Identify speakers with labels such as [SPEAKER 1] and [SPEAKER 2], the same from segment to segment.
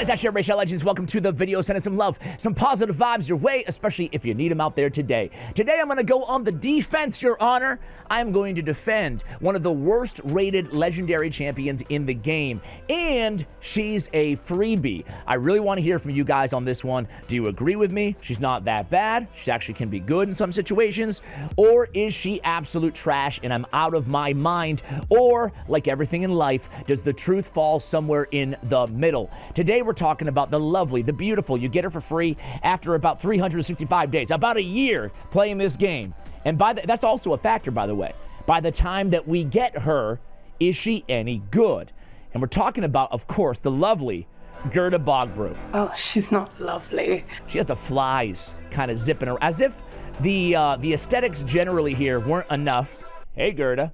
[SPEAKER 1] guys, Ash Rachel Legends. Welcome to the video. Sending some love, some positive vibes your way, especially if you need them out there today. Today, I'm going to go on the defense, Your Honor. I'm going to defend one of the worst rated legendary champions in the game, and she's a freebie. I really want to hear from you guys on this one. Do you agree with me? She's not that bad. She actually can be good in some situations. Or is she absolute trash and I'm out of my mind? Or, like everything in life, does the truth fall somewhere in the middle? Today, we're talking about the lovely, the beautiful. You get her for free after about 365 days, about a year playing this game. And that's also a factor, by the way. By the time that we get her, is she any good? And we're talking about, of course, the lovely Guurda Bogbrew.
[SPEAKER 2] Oh, she's not lovely.
[SPEAKER 1] She has the flies kind of zipping around, as if the aesthetics generally here weren't enough. Hey, Gerta.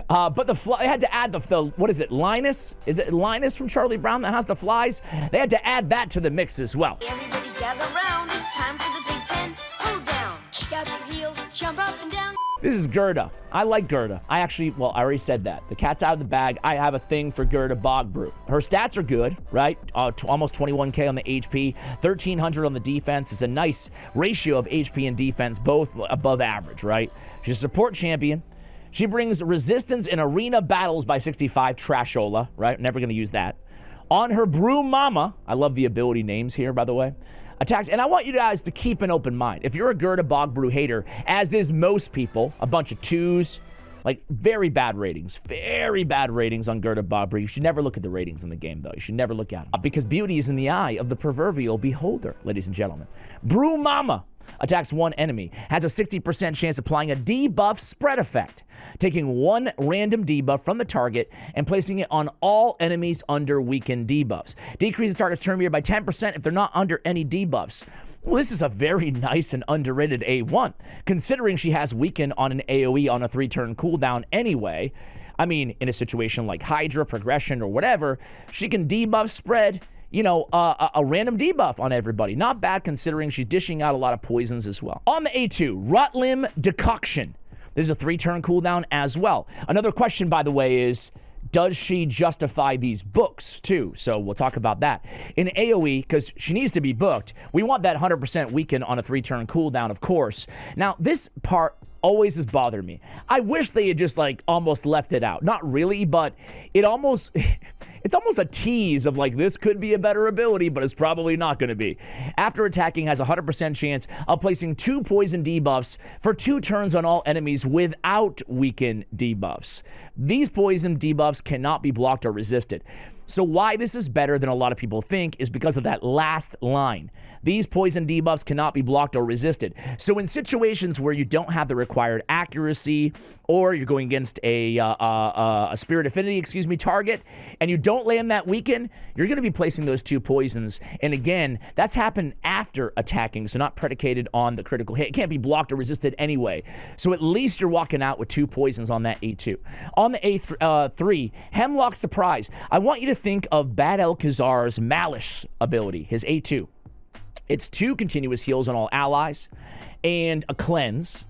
[SPEAKER 1] But they had to add the, what is it, Linus? Is it Linus from Charlie Brown that has the flies? They had to add that to the mix as well.
[SPEAKER 3] Everybody gather round, it's time for the big pen. Go down, kick out your heels, jump up and down.
[SPEAKER 1] This is Gerta. I like Gerta. I already said that. The cat's out of the bag. I have a thing for Guurda Bogbrew. Her stats are good, right? Almost 21K on the HP, 1,300 on the defense. It's a nice ratio of HP and defense, both above average, right? She's a support champion. She brings resistance in arena battles by 65, Trashola, right? Never going to use that. On her Brew Mama, I love the ability names here, by the way, attacks, and I want you guys to keep an open mind. If you're a Guurda Bogbrew hater, as is most people, a bunch of twos, like very bad ratings on Guurda Bogbrew. You should never look at the ratings in the game, though. You should never look at them, because beauty is in the eye of the proverbial beholder, ladies and gentlemen. Brew Mama attacks one enemy, has a 60% chance of applying a debuff spread effect, taking one random debuff from the target and placing it on all enemies under weakened debuffs. Decreases the target's turn meter by 10% if they're not under any debuffs. Well, this is a very nice and underrated A1, considering she has weaken on an AoE on a 3-turn cooldown anyway. I mean, in a situation like Hydra, Progression, or whatever, she can debuff spread, you know, a random debuff on everybody. Not bad considering she's dishing out a lot of poisons as well. On the A2, Rotlim Decoction. This is a 3-turn cooldown as well. Another question, by the way, is does she justify these books too? So we'll talk about that. In AoE, because she needs to be booked, we want that 100% weaken on a 3-turn cooldown, of course. Now, this part always has bothered me. I wish they had just like almost left it out. Not really, but it almost... It's almost a tease of like, this could be a better ability, but it's probably not going to be. After attacking, has a 100% chance of placing 2 poison debuffs for 2 turns on all enemies without weaken debuffs. These poison debuffs cannot be blocked or resisted. So why this is better than a lot of people think is because of that last line. These poison debuffs cannot be blocked or resisted. So in situations where you don't have the required accuracy, or you're going against a spirit affinity, target, and you don't land that weaken, you're going to be placing those 2 poisons. And again, that's happened after attacking, so not predicated on the critical hit. It can't be blocked or resisted anyway. So at least you're walking out with 2 poisons on that A2. On the A3, Hemlock Surprise. I want you to think of Bad Elkazar's Malice ability, his A2. It's 2 continuous heals on all allies, and a cleanse,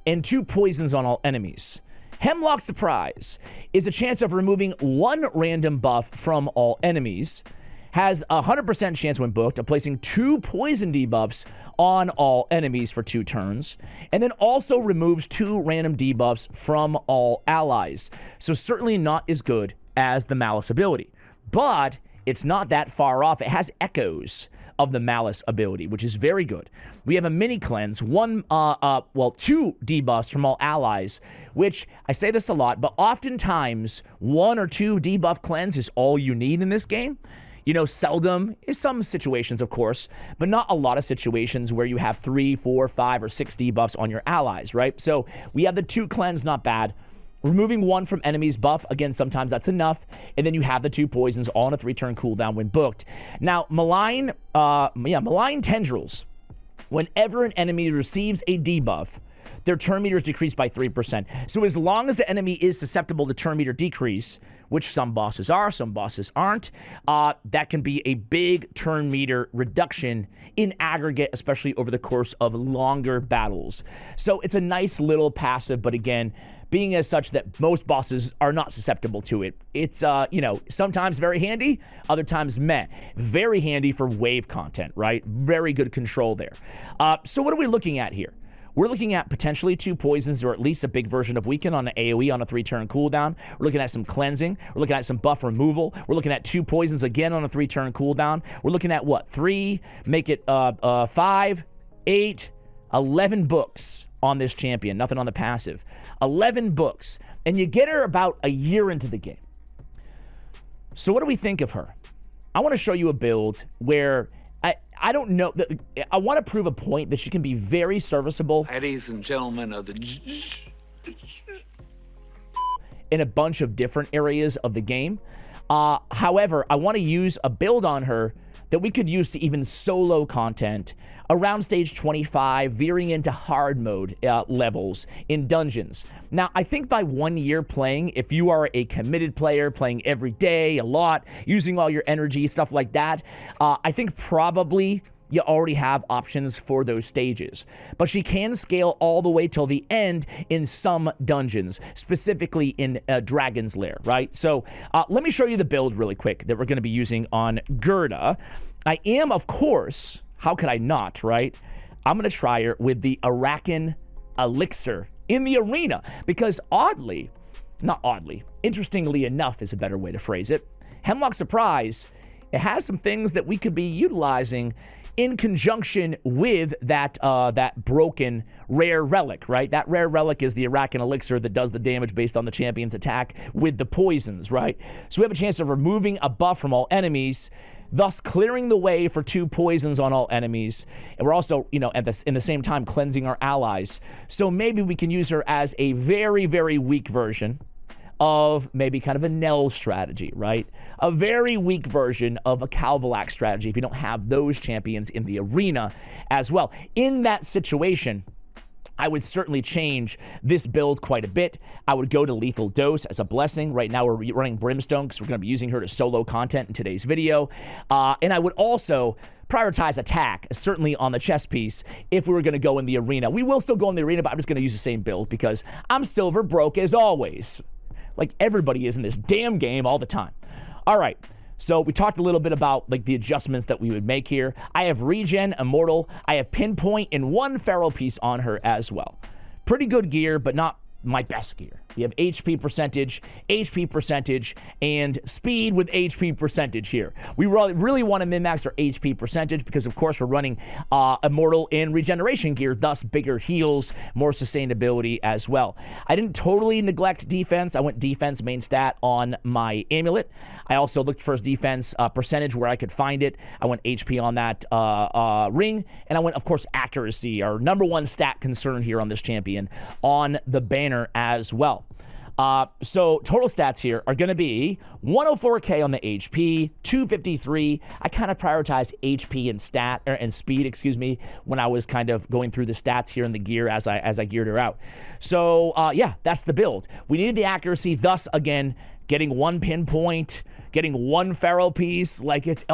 [SPEAKER 1] and 2 poisons on all enemies. Hemlock Surprise is a chance of removing 1 random buff from all enemies, has a 100% chance when booked of placing 2 poison debuffs on all enemies for 2 turns, and then also removes 2 random debuffs from all allies. So certainly not as good as the Malice ability, but it's not that far off. It has echoes of the Malice ability, which is very good. We have a mini cleanse, 2 debuffs from all allies, which I say this a lot, but oftentimes 1 or 2 debuff cleanse is all you need in this game. You know, seldom is some situations, of course, but not a lot of situations where you have 3, 4, 5, or 6 debuffs on your allies, right? So we have the 2 cleanse, not bad. Removing 1 from enemies buff, again, sometimes that's enough. And then you have the 2 poisons all on a 3-turn cooldown when booked. Now, Malign Tendrils. Whenever an enemy receives a debuff, their turn meters decrease by 3%. So as long as the enemy is susceptible to turn meter decrease, which some bosses are, some bosses aren't, that can be a big turn meter reduction in aggregate, especially over the course of longer battles. So it's a nice little passive, but again, being as such that most bosses are not susceptible to it. It's, sometimes very handy, other times meh. Very handy for wave content, right? Very good control there. So what are we looking at here? We're looking at potentially 2 poisons or at least a big version of weaken on an AoE on a 3-turn cooldown. We're looking at some cleansing. We're looking at some buff removal. We're looking at 2 poisons again on a 3-turn cooldown. We're looking at what? 3, make it 5, 8, 11 books on this champion. Nothing on the passive. 11 books. And you get her about a year into the game. So what do we think of her? I want to show you a build where I don't know. I want to prove a point that she can be very serviceable.
[SPEAKER 4] Ladies and gentlemen of the...
[SPEAKER 1] in a bunch of different areas of the game. However, I want to use a build on her that we could use to even solo content around stage 25, veering into hard mode levels in dungeons. Now, I think by 1 year playing, if you are a committed player, playing every day, a lot, using all your energy, stuff like that, I think probably you already have options for those stages. But she can scale all the way till the end in some dungeons, specifically in Dragon's Lair, right? So let me show you the build really quick that we're going to be using on Gerta. I am, of course, how could I not, right? I'm going to try her with the Arakan Elixir in the arena because interestingly enough is a better way to phrase it. Hemlock Surprise, it has some things that we could be utilizing in conjunction with that broken rare relic, right? That rare relic is the Arakan Elixir that does the damage based on the champion's attack with the poisons, right? So we have a chance of removing a buff from all enemies, thus clearing the way for 2 poisons on all enemies. And we're also, in the same time, cleansing our allies. So maybe we can use her as a very, very weak version of maybe kind of a Nell strategy, right? A very weak version of a Calvalak strategy if you don't have those champions in the arena as well. In that situation, I would certainly change this build quite a bit. I would go to Lethal Dose as a blessing. Right now we're running Brimstone because we're going to be using her to solo content in today's video. And I would also prioritize attack, certainly on the chess piece, if we were going to go in the arena. We will still go in the arena, but I'm just going to use the same build because I'm silver broke as always. Like everybody is in this damn game all the time. All right. So we talked a little bit about like the adjustments that we would make here. I have regen, immortal. I have pinpoint and 1 feral piece on her as well. Pretty good gear, but not my best gear. We have HP percentage, and speed with HP percentage here. We really want to min-max our HP percentage because, of course, we're running Immortal and Regeneration gear, thus bigger heals, more sustainability as well. I didn't totally neglect defense. I went defense main stat on my amulet. I also looked for defense percentage where I could find it. I went HP on that ring, and I went, of course, accuracy, our #1 stat concern here on this champion, on the banner as well. So total stats here are going to be 104k on the HP, 253. I kind of prioritize HP and speed, when I was kind of going through the stats here in the gear as I geared her out. So yeah, that's the build. We needed the accuracy, thus again getting 1 pinpoint, getting 1 feral piece. Like it's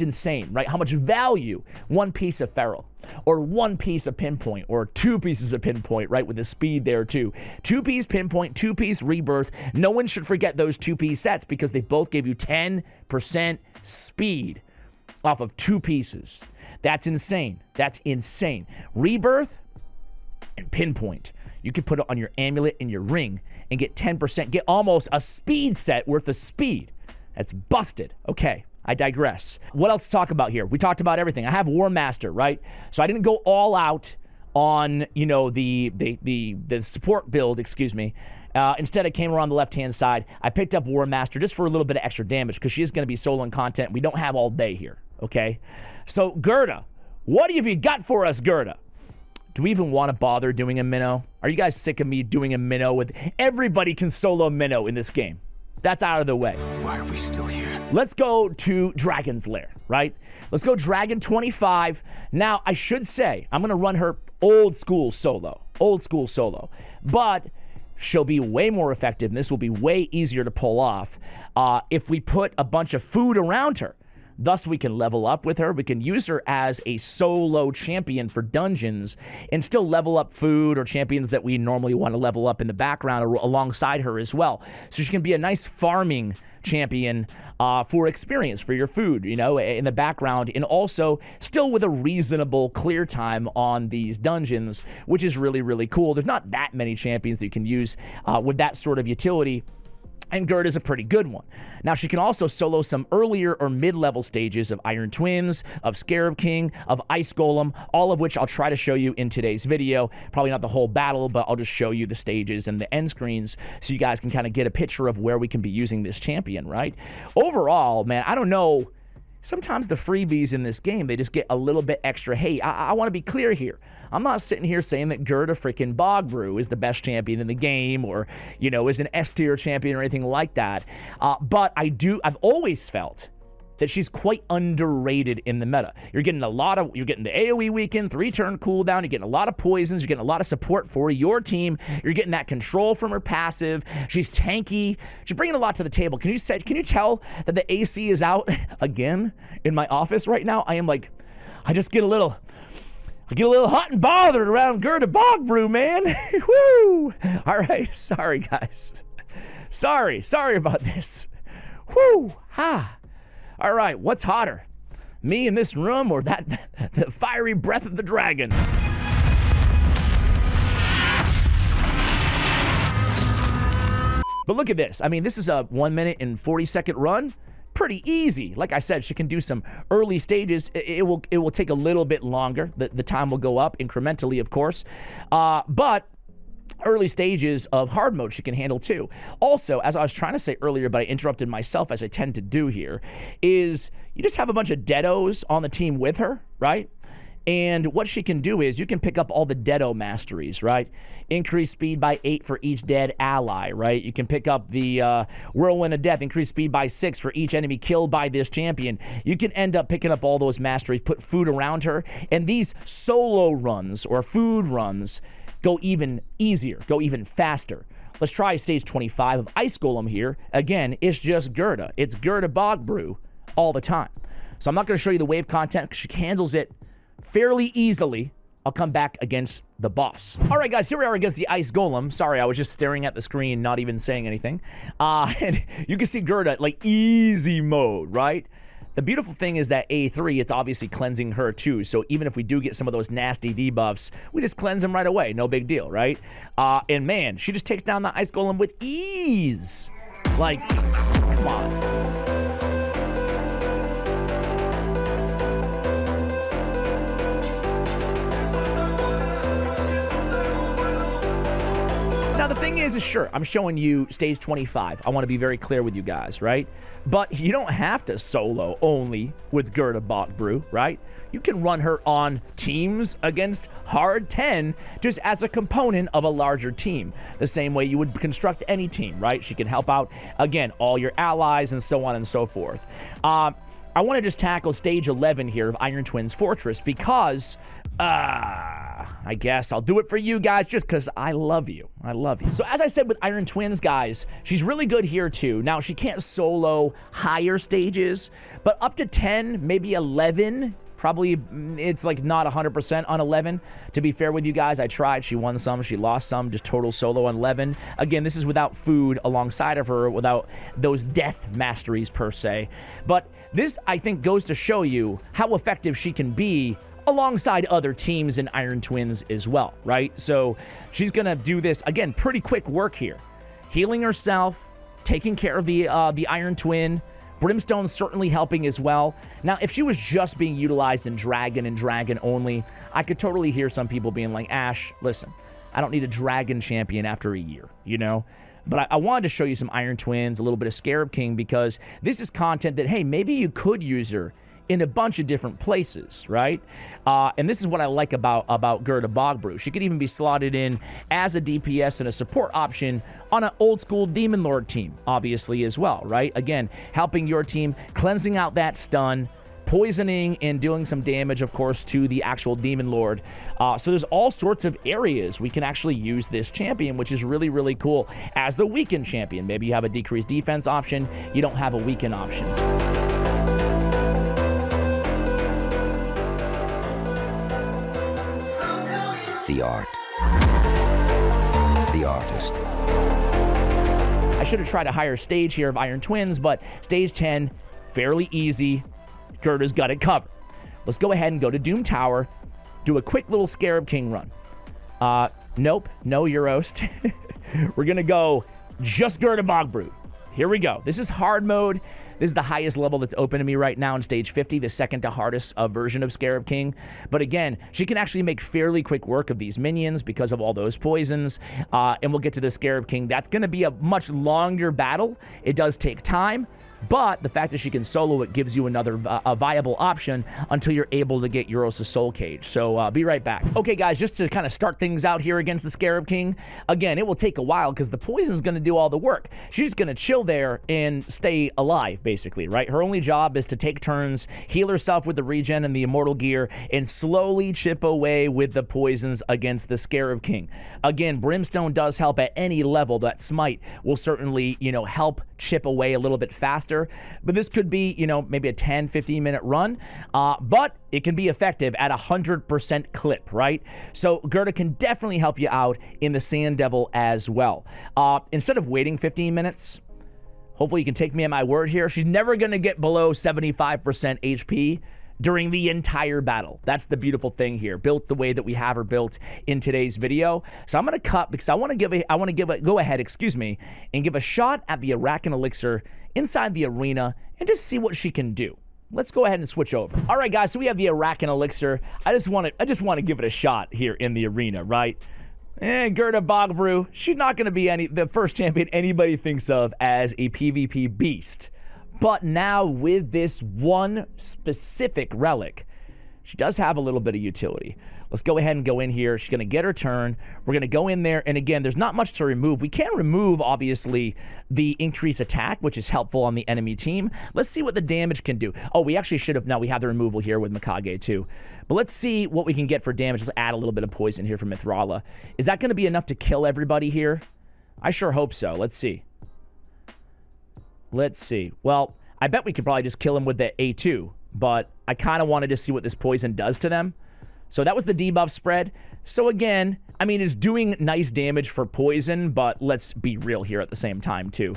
[SPEAKER 1] insane, right? How much value 1 piece of feral or 1 piece of pinpoint or 2 pieces of pinpoint, right? With the speed there too. 2-piece pinpoint, 2-piece rebirth. No one should forget those 2-piece sets because they both gave you 10% speed off of 2 pieces. That's insane. That's insane. Rebirth and pinpoint. You could put it on your amulet and your ring and get 10%, get almost a speed set worth of speed. That's busted. Okay, I digress. What else to talk about here? We talked about everything. I have War Master, right? So I didn't go all out on, the support build, instead, I came around the left-hand side. I picked up War Master just for a little bit of extra damage because she's going to be soloing content. We don't have all day here, okay? So, Gerta, what have you got for us, Gerta? Do we even want to bother doing a minnow? Are you guys sick of me doing a minnow with... Everybody can solo minnow in this game. That's out of the way.
[SPEAKER 4] Why are we still here?
[SPEAKER 1] Let's go to Dragon's Lair, right? Let's go Dragon 25. Now, I should say, I'm going to run her old school solo, old school solo. But she'll be way more effective, and this will be way easier to pull off if we put a bunch of food around her. Thus, we can level up with her. We can use her as a solo champion for dungeons and still level up food or champions that we normally want to level up in the background or alongside her as well. So she can be a nice farming champion for experience for your food, you know, in the background, and also still with a reasonable clear time on these dungeons, which is really, really cool. There's not that many champions that you can use with that sort of utility. And Gerta is a pretty good one. Now, she can also solo some earlier or mid-level stages of Iron Twins, of Scarab King, of Ice Golem, all of which I'll try to show you in today's video. Probably not the whole battle, but I'll just show you the stages and the end screens so you guys can kind of get a picture of where we can be using this champion, right? Overall, man, I don't know. Sometimes the freebies in this game, they just get a little bit extra. Hey, I want to be clear here. I'm not sitting here saying that Guurda freaking Bogbrew is the best champion in the game or, you know, is an S-tier champion or anything like that. But I've always felt that she's quite underrated in the meta. You're getting the AoE weaken, 3-turn cooldown, you're getting a lot of poisons, you're getting a lot of support for your team, you're getting that control from her passive, she's tanky, she's bringing a lot to the table. Can you tell that the AC is out again in my office right now? I get a little hot and bothered around Guurda Bogbrew, man. Woo! All right, sorry guys. Sorry about this. Woo! Ha! All right, what's hotter? Me in this room or the fiery breath of the dragon? But look at this. I mean, this is a 1 minute and 40-second run. Pretty easy. Like I said, she can do some early stages. It will take a little bit longer. The time will go up incrementally, of course. But early stages of hard mode she can handle too. Also, as I was trying to say earlier, but I interrupted myself as I tend to do here, is you just have a bunch of deados on the team with her, right? And what she can do is you can pick up all the deado masteries, right? Increase speed by 8 for each dead ally, right? You can pick up the Whirlwind of Death, increase speed by 6 for each enemy killed by this champion. You can end up picking up all those masteries, put food around her, and these solo runs or food runs go even easier, go even faster. Let's try stage 25 of Ice Golem here. Again, it's just Gerta. It's Guurda Bogbrew all the time. So I'm not going to show you the wave content because she handles it fairly easily. I'll come back against the boss. All right, guys, here we are against the Ice Golem. Sorry, I was just staring at the screen, not even saying anything. And you can see Gerta, like, easy mode, right? The beautiful thing is that A3, it's obviously cleansing her too. So even if we do get some of those nasty debuffs, we just cleanse them right away. No big deal, right? And man, she just takes down the Ice Golem with ease. Like, come on. Now, the thing is sure, I'm showing you stage 25. I want to be very clear with you guys, right? But you don't have to solo only with Guurda Bogbrew, right? You can run her on teams against hard 10 just as a component of a larger team. The same way you would construct any team, right? She can help out, again, all your allies and so on and so forth. I want to just tackle stage 11 here of Iron Twins Fortress because, I guess I'll do it for you guys just because I love you. I love you. So as I said with Iron Twins, guys, she's really good here too. Now, she can't solo higher stages, but up to 10, maybe 11, probably it's like not 100% on 11. To be fair with you guys, I tried. She won some, she lost some, just total solo on 11. Again, this is without food alongside of her, without those death masteries per se. But this, I think, goes to show you how effective she can be alongside other teams in Iron Twins as well, right? So she's gonna do this, again, pretty quick work here. Healing herself, taking care of the Iron Twin, Brimstone's certainly helping as well. Now, if she was just being utilized in Dragon and Dragon only, I could totally hear some people being like, Ash, listen, I don't need a Dragon champion after a year, you know? But I wanted to show you some Iron Twins, a little bit of Scarab King, because this is content that, hey, maybe you could use her in a bunch of different places, right? And this is what I like about Guurda Bogbrew. She could even be slotted in as a DPS and a support option on an old school Demon Lord team, obviously, as well, right? Again, helping your team, cleansing out that stun, poisoning and doing some damage, of course, to the actual Demon Lord. So there's all sorts of areas we can actually use this champion, which is really, really cool. As the weakened champion, maybe you have a decreased defense option, you don't have a weaken option.
[SPEAKER 5] The art. The artist.
[SPEAKER 1] I should have tried a higher stage here of Iron Twins, but stage 10, fairly easy. Gerta's got it covered. Let's go ahead and go to Doom Tower, do a quick little Scarab King run. Nope, no Eurost. We're gonna go just Guurda Bogbrew. Here we go. This is hard mode. This is the highest level that's open to me right now in stage 50, the second to hardest version of Scarab King. But again, she can actually make fairly quick work of these minions because of all those poisons. And we'll get to the Scarab King. That's going to be a much longer battle. It does take time. But the fact that she can solo it gives you another a viable option until you're able to get Euros' Soul Cage. So be right back. Okay, guys, just to kind of start things out here against the Scarab King. Again, it will take a while because the poison's going to do all the work. She's going to chill there and stay alive, basically, right? Her only job is to take turns, heal herself with the regen and the immortal gear, and slowly chip away with the poisons against the Scarab King. Again, Brimstone does help at any level. That Smite will certainly, help chip away a little bit faster. But this could be, maybe a 10, 15 minute run, but it can be effective at 100% clip, right? So Gerta can definitely help you out in the Sand Devil as well. Instead of waiting 15 minutes, hopefully you can take me at my word here. She's never going to get below 75% HP during the entire battle. That's the beautiful thing here, built the way that we have her built in today's video. So I'm going to cut because I want to go ahead, and give a shot at the Arakan Elixir inside the arena and just see what she can do. Let's go ahead and switch over. All right, guys, so we have the Arakan Elixir. I just want to give it a shot here in the arena, right? And Guurda Bogbrew, she's not going to be the first champion anybody thinks of as a PvP beast. But now with this one specific relic, she does have a little bit of utility. Let's go ahead and go in here. She's going to get her turn. We're going to go in there. And again, there's not much to remove. We can remove, obviously, the increased attack, which is helpful on the enemy team. Let's see what the damage can do. Oh, we actually should have. Now we have the removal here with Mikage too. But let's see what we can get for damage. Let's add a little bit of poison here from Mithrala. Is that going to be enough to kill everybody here? I sure hope so. Let's see. Let's see. Well, I bet we could probably just kill him with the A2, but I kind of wanted to see what this poison does to them. So that was the debuff spread. So again, I mean, it's doing nice damage for poison, but let's be real here at the same time too.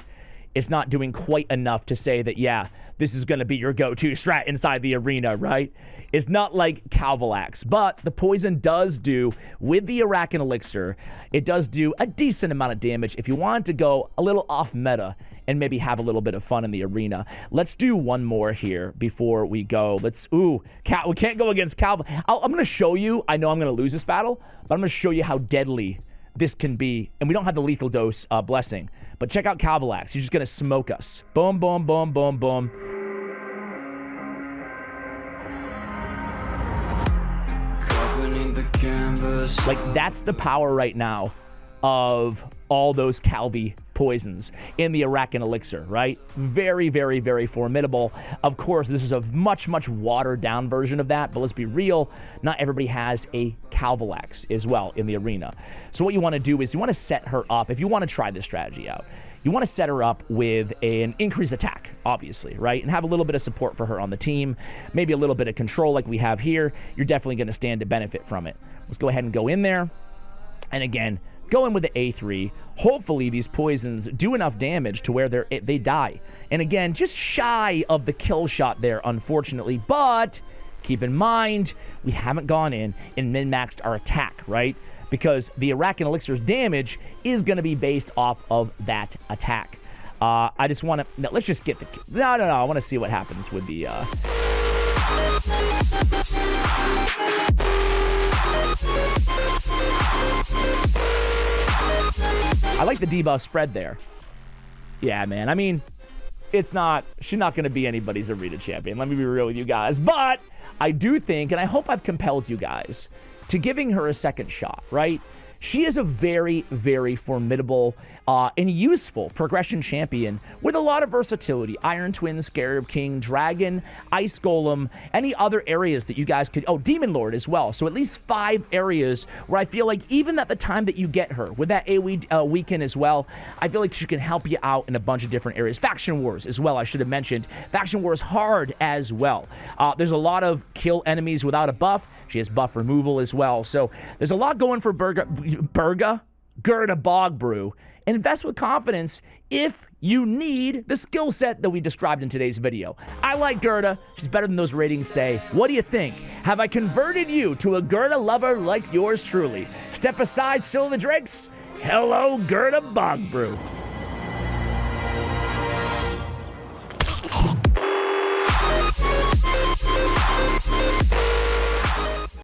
[SPEAKER 1] It's not doing quite enough to say that, yeah, this is going to be your go-to strat inside the arena, right? It's not like Calvalax, but the poison does do, with the Arakan Elixir, it does do a decent amount of damage if you want to go a little off meta and maybe have a little bit of fun in the arena. Let's do one more here before we go. We can't go against Calv. I'm going to show you, I know I'm going to lose this battle, but I'm going to show you how deadly this can be. And we don't have the lethal dose blessing, but check out Calvalax. He's just going to smoke us. Boom, boom, boom, boom, boom. Like, that's the power right now of all those Calvi poisons in the Arakan Elixir, right? Very, very, very formidable. Of course, this is a much, much watered down version of that, but let's be real, not everybody has a Calvalax as well in the arena. So what you want to do is you want to set her up, if you want to try this strategy out, you want to set her up with an increased attack, obviously, right? And have a little bit of support for her on the team, maybe a little bit of control like we have here. You're definitely going to stand to benefit from it. Let's go ahead and go in there. And again, go in with the A3. Hopefully these poisons do enough damage to where they die. And again, just shy of the kill shot there, unfortunately. But keep in mind, we haven't gone in and min-maxed our attack, right? Because the Arakan Elixir's damage is going to be based off of that attack. I just want to... No, let's just get the... No. I want to see what happens with the... I like the debuff spread there. Yeah, man. I mean, she's not going to be anybody's arena champion. Let me be real with you guys. But I do think, and I hope I've compelled you guys to giving her a second shot, right? She is a very, very formidable and useful progression champion with a lot of versatility. Iron Twin, Scarab King, Dragon, Ice Golem, any other areas that you guys could... Oh, Demon Lord as well. So at least 5 areas where I feel like even at the time that you get her, with that AoE weekend as well, I feel like she can help you out in a bunch of different areas. Faction Wars as well, I should have mentioned. Faction Wars hard as well. There's a lot of kill enemies without a buff. She has buff removal as well. So there's a lot going for Guurda Bogbrew. Invest with confidence if you need the skill set that we described in today's video. I like Gerta. She's better than those ratings say. What do you think? Have I converted you to a Gerta lover like yours truly? Step aside, still the drinks. Hello, Guurda Bogbrew.